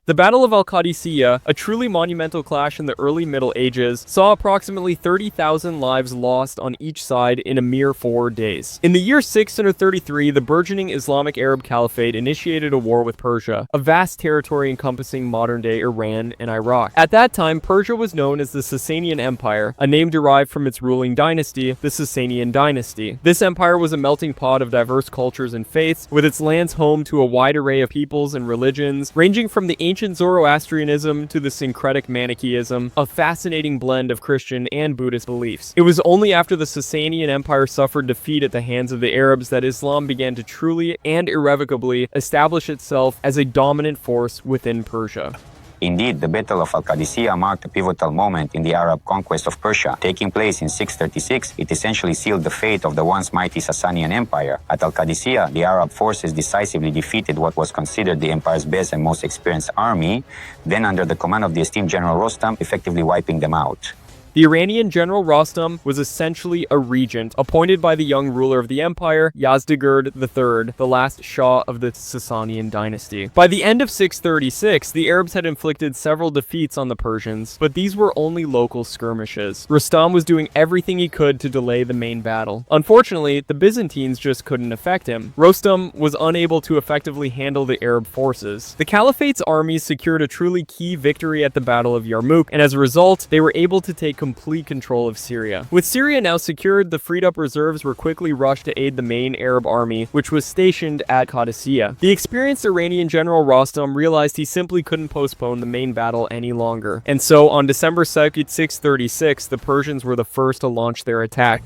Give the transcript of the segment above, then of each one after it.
The Battle of Al-Qadisiyyah, a truly monumental clash in the early Middle Ages, saw approximately 30,000 lives lost on each side in a mere 4 days. In the year 633, the burgeoning Islamic Arab Caliphate initiated a war with Persia, a vast territory encompassing modern-day Iran and Iraq. At that time, Persia was known as the Sasanian Empire, a name derived from its ruling dynasty, the Sasanian dynasty. This empire was a melting pot of diverse cultures and faiths, with its lands home to a wide array of peoples and religions, ranging from the ancient Zoroastrianism to the syncretic Manichaeism, a fascinating blend of Christian and Buddhist beliefs. It was only after the Sasanian Empire suffered defeat at the hands of the Arabs that Islam began to truly and irrevocably establish itself as a dominant force within Persia. Indeed, the Battle of Al-Qadisiyyah marked a pivotal moment in the Arab conquest of Persia. Taking place in 636, it essentially sealed the fate of the once mighty Sasanian Empire. At Al-Qadisiyyah, the Arab forces decisively defeated what was considered the empire's best and most experienced army, then under the command of the esteemed General Rostam, effectively wiping them out. The Iranian general Rostam was essentially a regent, appointed by the young ruler of the empire, Yazdegerd III, the last Shah of the Sasanian dynasty. By the end of 636, the Arabs had inflicted several defeats on the Persians, but these were only local skirmishes. Rostam was doing everything he could to delay the main battle. Unfortunately, the Byzantines just couldn't affect him. Rostam was unable to effectively handle the Arab forces. The Caliphate's armies secured a truly key victory at the Battle of Yarmouk, and as a result, they were able to take complete control of Syria. With Syria now secured, the freed-up reserves were quickly rushed to aid the main Arab army, which was stationed at Qadisiyah. The experienced Iranian general Rostam realized he simply couldn't postpone the main battle any longer, and so on December 2nd, 636, the Persians were the first to launch their attack.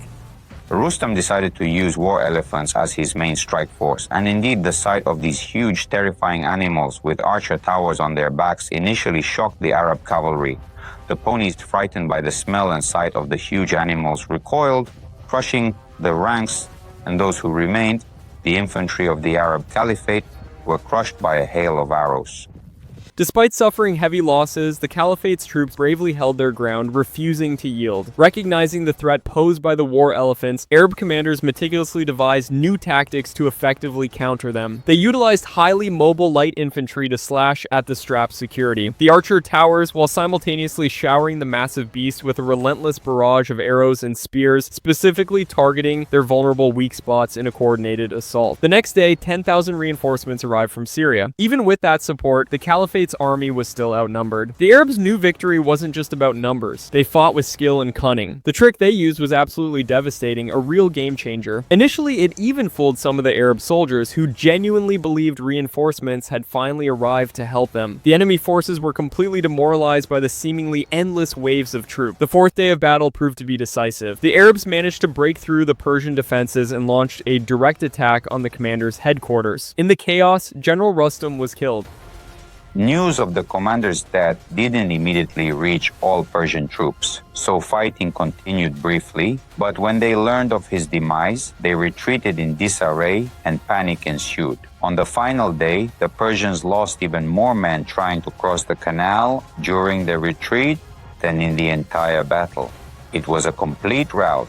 Rustam decided to use war elephants as his main strike force, and indeed the sight of these huge, terrifying animals with archer towers on their backs initially shocked the Arab cavalry. The ponies, frightened by the smell and sight of the huge animals, recoiled, crushing the ranks, and those who remained, the infantry of the Arab Caliphate, were crushed by a hail of arrows. Despite suffering heavy losses, the Caliphate's troops bravely held their ground, refusing to yield. Recognizing the threat posed by the war elephants, Arab commanders meticulously devised new tactics to effectively counter them. They utilized highly mobile light infantry to slash at the strap's security. The archer towers, while simultaneously showering the massive beast with a relentless barrage of arrows and spears, specifically targeting their vulnerable weak spots in a coordinated assault. The next day, 10,000 reinforcements arrived from Syria. Even with that support, the Caliphate's army was still outnumbered. The Arabs' new victory wasn't just about numbers. They fought with skill and cunning. The trick they used was absolutely devastating, a real game changer. Initially, it even fooled some of the Arab soldiers who genuinely believed reinforcements had finally arrived to help them. The enemy forces were completely demoralized by the seemingly endless waves of troops. The fourth day of battle proved to be decisive. The Arabs managed to break through the Persian defenses and launched a direct attack on the commander's headquarters. In the chaos, General Rustam was killed. News of the commander's death didn't immediately reach all Persian troops, so fighting continued briefly, but when they learned of his demise, they retreated in disarray and panic ensued. On the final day, the Persians lost even more men trying to cross the canal during the retreat than in the entire battle. It was a complete rout.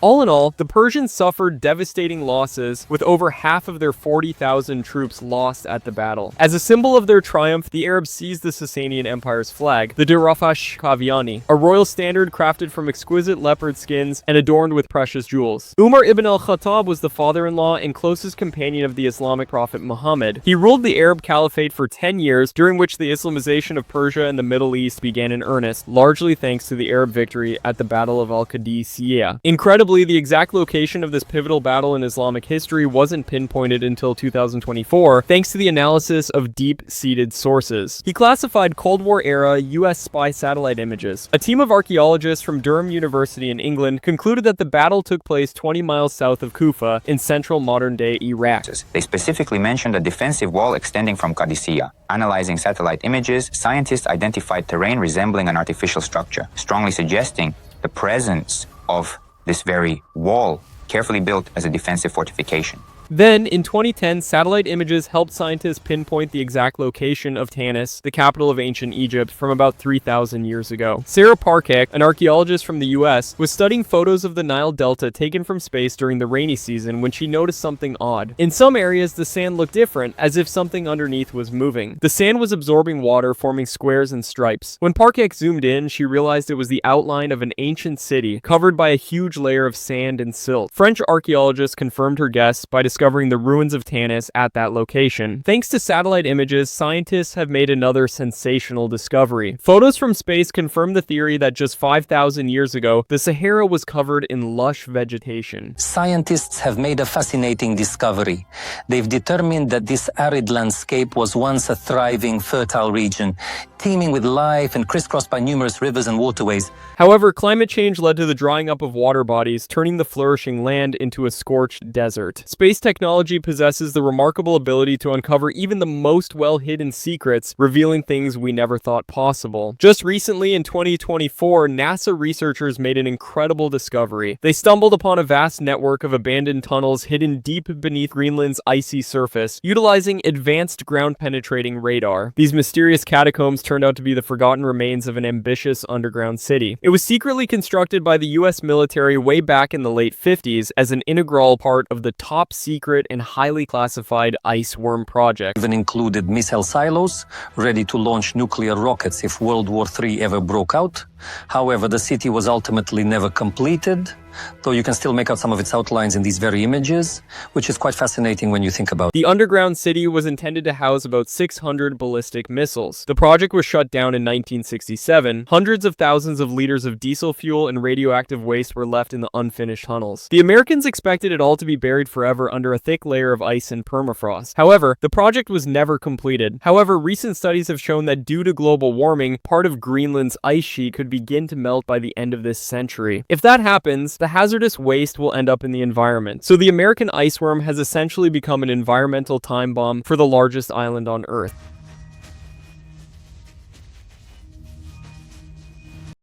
All in all, the Persians suffered devastating losses, with over half of their 40,000 troops lost at the battle. As a symbol of their triumph, the Arabs seized the Sasanian Empire's flag, the Dirafash Kaviani, a royal standard crafted from exquisite leopard skins and adorned with precious jewels. Umar ibn al-Khattab was the father-in-law and closest companion of the Islamic prophet Muhammad. He ruled the Arab Caliphate for 10 years, during which the Islamization of Persia and the Middle East began in earnest, largely thanks to the Arab victory at the Battle of Al-Qadisiyyah. Incredibly, the exact location of this pivotal battle in Islamic history wasn't pinpointed until 2024, thanks to the analysis of deep-seated sources. He classified Cold War-era US spy satellite images. A team of archaeologists from Durham University in England concluded that the battle took place 20 miles south of Kufa in central modern-day Iraq. They specifically mentioned a defensive wall extending from Qadisiyah. Analyzing satellite images, scientists identified terrain resembling an artificial structure, strongly suggesting the presence of this very wall, carefully built as a defensive fortification. Then, in 2010, satellite images helped scientists pinpoint the exact location of Tanis, the capital of ancient Egypt, from about 3,000 years ago. Sarah Parcak, an archaeologist from the US, was studying photos of the Nile Delta taken from space during the rainy season when she noticed something odd. In some areas, the sand looked different, as if something underneath was moving. The sand was absorbing water, forming squares and stripes. When Parcak zoomed in, she realized it was the outline of an ancient city, covered by a huge layer of sand and silt. French archaeologists confirmed her guess by discovering the ruins of Tanis at that location. Thanks to satellite images, scientists have made another sensational discovery. Photos from space confirm the theory that just 5,000 years ago, the Sahara was covered in lush vegetation. Scientists have made a fascinating discovery. They've determined that this arid landscape was once a thriving, fertile region, teeming with life and crisscrossed by numerous rivers and waterways. However, climate change led to the drying up of water bodies, turning the flourishing land into a scorched desert. Space technology possesses the remarkable ability to uncover even the most well-hidden secrets, revealing things we never thought possible. Just recently, in 2024, NASA researchers made an incredible discovery. They stumbled upon a vast network of abandoned tunnels hidden deep beneath Greenland's icy surface, utilizing advanced ground-penetrating radar. These mysterious catacombs turned out to be the forgotten remains of an ambitious underground city. It was secretly constructed by the US military way back in the late 50s as an integral part of the top secret and highly classified Ice Worm project. Even included missile silos, ready to launch nuclear rockets if World War III ever broke out. However, the city was ultimately never completed, though you can still make out some of its outlines in these very images, which is quite fascinating when you think about it. The underground city was intended to house about 600 ballistic missiles. The project was shut down in 1967. Hundreds of thousands of liters of diesel fuel and radioactive waste were left in the unfinished tunnels. The Americans expected it all to be buried forever under a thick layer of ice and permafrost. However, the project was never completed. However, recent studies have shown that due to global warming, part of Greenland's ice sheet could begin to melt by the end of this century. If that happens, the hazardous waste will end up in the environment. So the American ice worm has essentially become an environmental time bomb for the largest island on Earth.